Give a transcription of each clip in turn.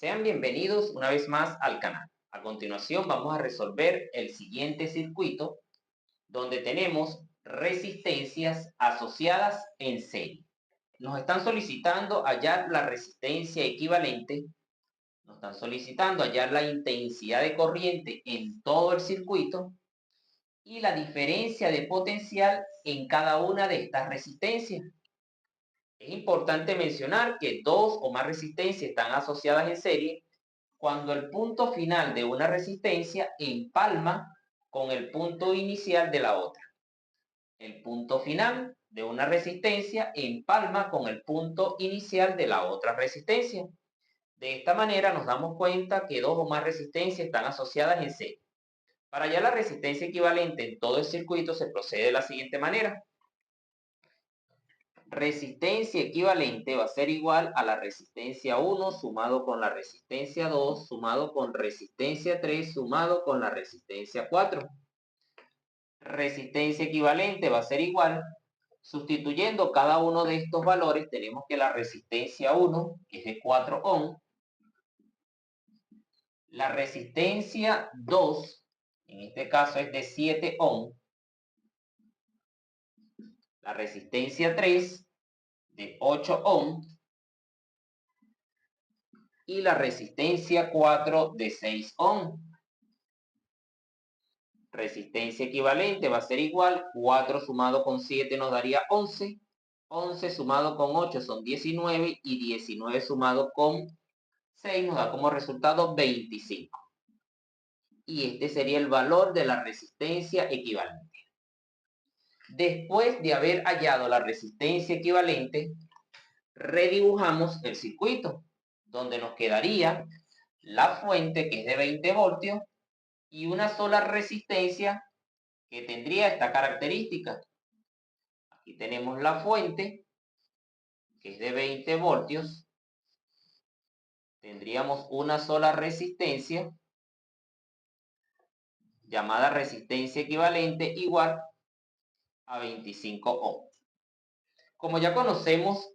Sean bienvenidos una vez más al canal. A continuación vamos a resolver el siguiente circuito donde tenemos resistencias asociadas en serie. Nos están solicitando hallar la resistencia equivalente, nos están solicitando hallar la intensidad de corriente en todo el circuito y la diferencia de potencial en cada una de estas resistencias. Es importante mencionar que dos o más resistencias están asociadas en serie cuando el punto final de una resistencia empalma con el punto inicial de la otra. El punto final de una resistencia empalma con el punto inicial de la otra resistencia. De esta manera nos damos cuenta que dos o más resistencias están asociadas en serie. Para hallar la resistencia equivalente en todo el circuito se procede de la siguiente manera. Resistencia equivalente va a ser igual a la resistencia 1 sumado con la resistencia 2 sumado con resistencia 3 sumado con la resistencia 4. Resistencia equivalente va a ser igual, sustituyendo cada uno de estos valores, tenemos que la resistencia 1 es de 4 ohm, la resistencia 2, en este caso es de 7 ohm, la resistencia 3 de 8 ohm, y la resistencia 4 de 6 ohm. Resistencia equivalente va a ser igual, 4 sumado con 7 nos daría 11, 11 sumado con 8 son 19 y 19 sumado con 6 nos da como resultado 25. Y este sería el valor de la resistencia equivalente. Después de haber hallado la resistencia equivalente, redibujamos el circuito, donde nos quedaría la fuente que es de 20 voltios y una sola resistencia que tendría esta característica. Aquí tenemos la fuente que es de 20 voltios. Tendríamos una sola resistencia llamada resistencia equivalente igual a 25 ohms. Como ya conocemos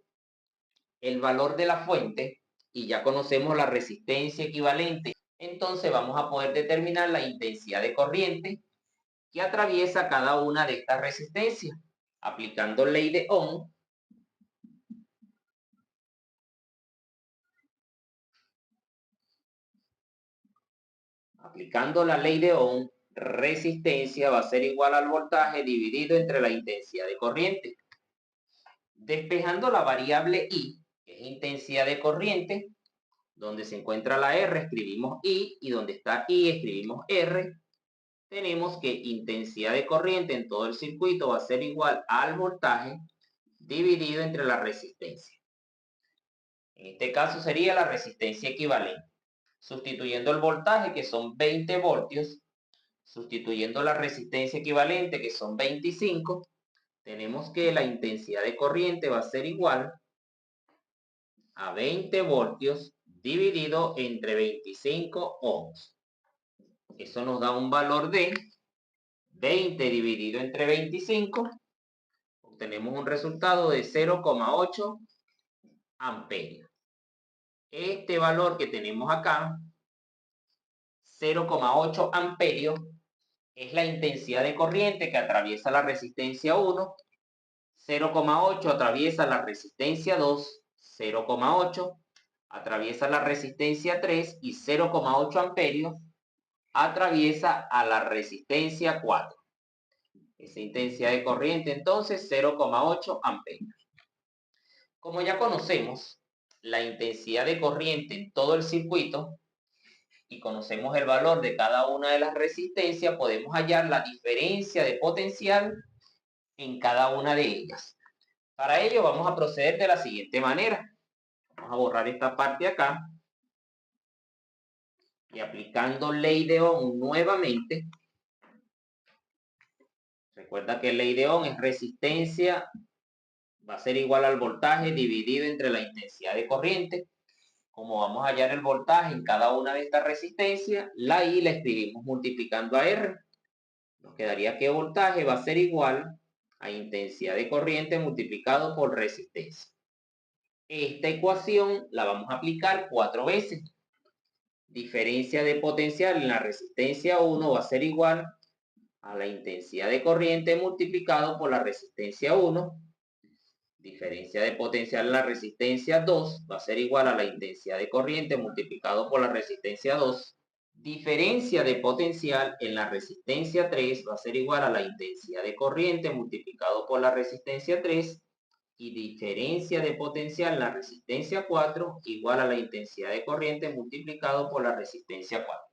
el valor de la fuente y ya conocemos la resistencia equivalente, entonces vamos a poder determinar la intensidad de corriente que atraviesa cada una de estas resistencias. Aplicando ley de Ohm, aplicando la ley de Ohm, resistencia va a ser igual al voltaje dividido entre la intensidad de corriente. Despejando la variable I, que es intensidad de corriente, donde se encuentra la R escribimos I y donde está I escribimos R. Tenemos que intensidad de corriente en todo el circuito va a ser igual al voltaje dividido entre la resistencia. En este caso sería la resistencia equivalente. Sustituyendo el voltaje, que son 20 voltios, sustituyendo la resistencia equivalente, que son 25, tenemos que la intensidad de corriente va a ser igual a 20 voltios dividido entre 25 ohms. Eso nos da un valor de 20 dividido entre 25. Obtenemos un resultado de 0,8 amperios. Este valor que tenemos acá, 0,8 amperios, es la intensidad de corriente que atraviesa la resistencia 1, 0,8 atraviesa la resistencia 2, 0,8 atraviesa la resistencia 3 y 0,8 amperios atraviesa a la resistencia 4. Esa intensidad de corriente entonces 0,8 amperios. Como ya conocemos la intensidad de corriente en todo el circuito y conocemos el valor de cada una de las resistencias, podemos hallar la diferencia de potencial en cada una de ellas. Para ello vamos a proceder de la siguiente manera. Vamos a borrar esta parte acá y aplicando ley de Ohm nuevamente. Recuerda que ley de Ohm es resistencia va a ser igual al voltaje dividido entre la intensidad de corriente. Como vamos a hallar el voltaje en cada una de estas resistencias, la I la escribimos multiplicando a R. Nos quedaría que voltaje va a ser igual a intensidad de corriente multiplicado por resistencia. Esta ecuación la vamos a aplicar 4 veces. diferencia de potencial en la resistencia 1 va a ser igual a la intensidad de corriente multiplicado por la resistencia 1. Diferencia de potencial en la resistencia 2 va a ser igual a la intensidad de corriente multiplicado por la resistencia 2. Diferencia de potencial en la resistencia 3 va a ser igual a la intensidad de corriente multiplicado por la resistencia 3. Y diferencia de potencial en la resistencia 4 igual a la intensidad de corriente multiplicado por la resistencia 4.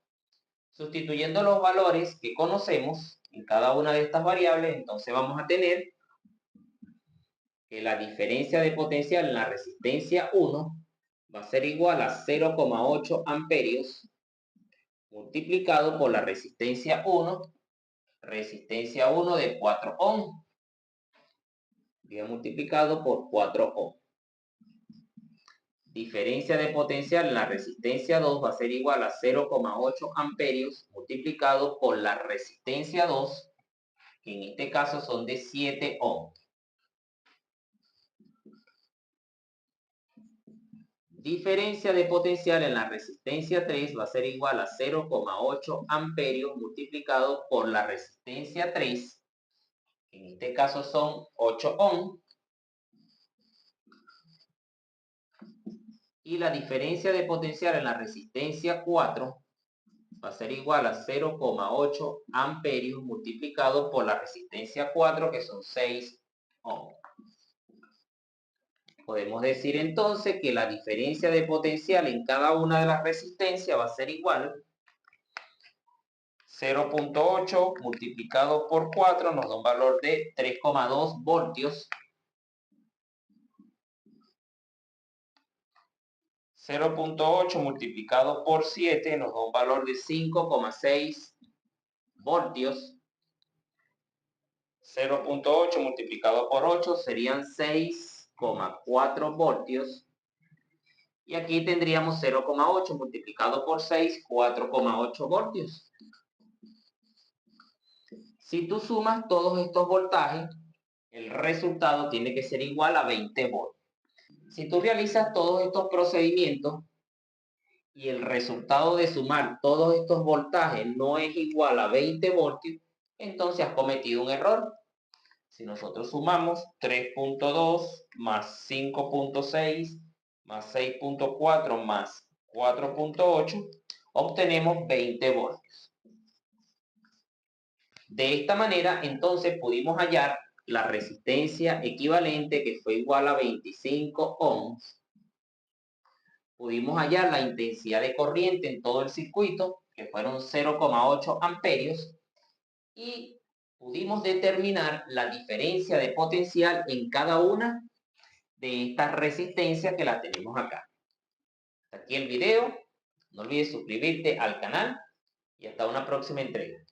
Sustituyendo los valores que conocemos en cada una de estas variables, entonces vamos a tener que la diferencia de potencial en la resistencia 1 va a ser igual a 0,8 amperios multiplicado por la resistencia 1 de 4 ohm, bien multiplicado por 4 ohm. Diferencia de potencial en la resistencia 2 va a ser igual a 0,8 amperios multiplicado por la resistencia 2, que en este caso son de 7 ohm. Diferencia de potencial en la resistencia 3 va a ser igual a 0,8 amperios multiplicado por la resistencia 3, que en este caso son 8 ohm. Y la diferencia de potencial en la resistencia 4 va a ser igual a 0,8 amperios multiplicado por la resistencia 4, que son 6 ohm. Podemos decir entonces que la diferencia de potencial en cada una de las resistencias va a ser igual 0,8 multiplicado por 4 nos da un valor de 3,2 voltios. 0,8 multiplicado por 7 nos da un valor de 5,6 voltios. 0,8 multiplicado por 8 serían 6,4 voltios. Y aquí tendríamos 0,8 multiplicado por 6, 4,8 voltios. Si tú sumas todos estos voltajes, el resultado tiene que ser igual a 20 voltios. Si tú realizas todos estos procedimientos y el resultado de sumar todos estos voltajes no es igual a 20 voltios, entonces has cometido un error. Si nosotros sumamos 3,2 más 5,6 más 6,4 más 4,8, obtenemos 20 voltios. De esta manera, entonces, pudimos hallar la resistencia equivalente, que fue igual a 25 ohms. Pudimos hallar la intensidad de corriente en todo el circuito, que fueron 0,8 amperios. Y pudimos determinar la diferencia de potencial en cada una de estas resistencias que la tenemos acá. Hasta aquí el video. No olvides suscribirte al canal y hasta una próxima entrega.